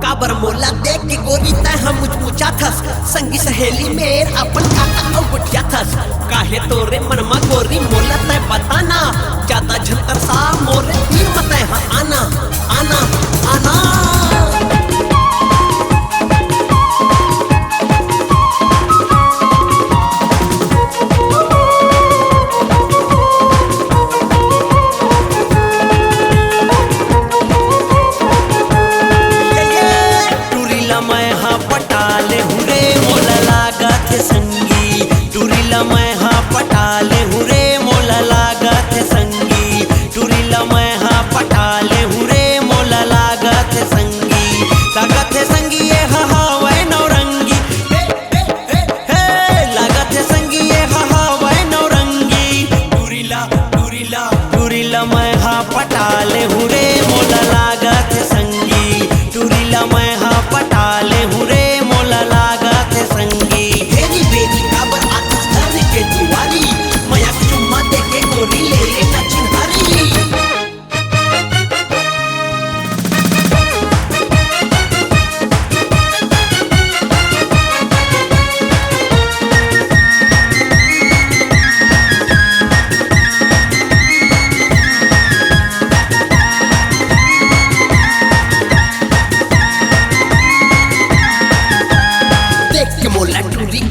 काबर मोला देख के गोरी तै हम मुचमुचा थस संगी सहेली मेर अपन काका औ गुटिया थस काहे तोरे मनमा गोरी मोला तै बताना ज्यादा झंकर सा मोरे तीर मत है आना आना आना पटाले हुरे मोला लागत संगी टूरीला मैं हाँ पटाले हुरे मोला लागत संगी बेरी बेरी काबर आती घर के दीवारी मया चुम्मा दे के गोरी ले लेना चिन्हारी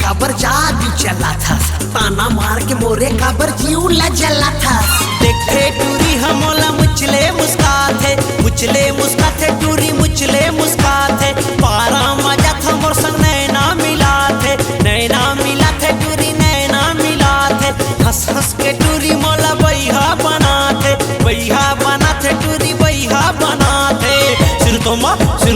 काबर जादू चला था ताना मार के मोरे काबर जीव ला जला था देखे टूरी हमोला मुचले मुस्काथे टूरी मुचले मुस्काथे पारा मजा था मोर संग नैना मिला थे टूरी नैना मिला थे हंस हंस के टूरी मोला बैहा बनाथे टूरी बैहा बनाथे सिर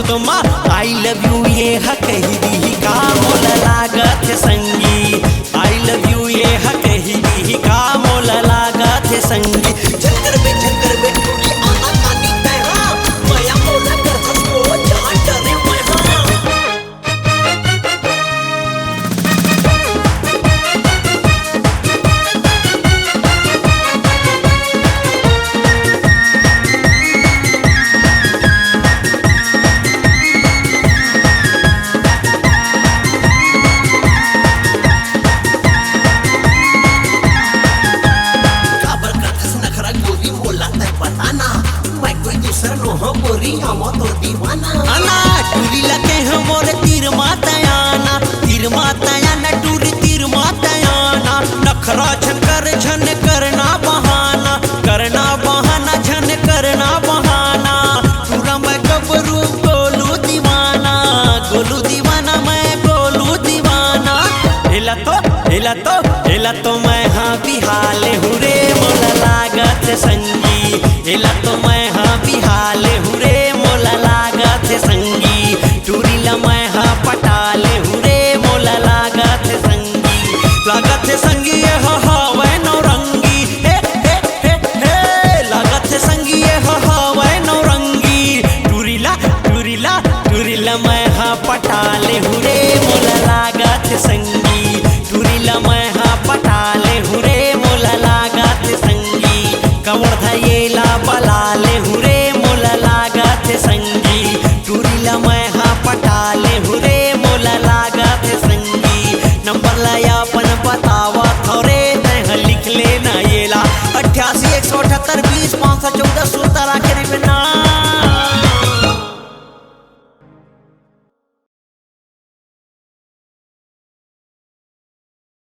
तो माँ आई लव यू ये हा कही दी का मोला लागत संगी आई लव यू ये हा कही दी का मोला लागत संगी झंकर बे टूरी आना कानी तै हां मया मोला कर थसको जहां डरे मैं हां गोरी हम तो दीवाना आना टूरी लगे हम मोर तीर मातायाना टूरी तीर मातायाना नखरा झन करना बहाना झन करना बहाना पूरा मैं गबरू गोलू दीवाना मैं गोलू दीवाना हेला तो मैं हाँ बिहाले हुरे मोला लागत संगी हेला तो मैं हाँ बिहाले हुरे मोला लागत संगी टूरीला मैं हाँ पटाले हुरे मोला लागत संगी ये हा वै नौरंगी हे लागत संगी ये हा वै नौरंगी टूरीला मैं हाँ पटाले हुरे मोला लागत संगी टूरीला मैं हाँ पटाले हुरे मोला लागत संगी कमर धयेला बलाले हुरे मोला लागत संगी टूरीला मैं हाँ पटाले हुरे मोला लागत संगी नंबर लाया अपन बतावा थोरे तह लिख लेना येला 88 178 20 514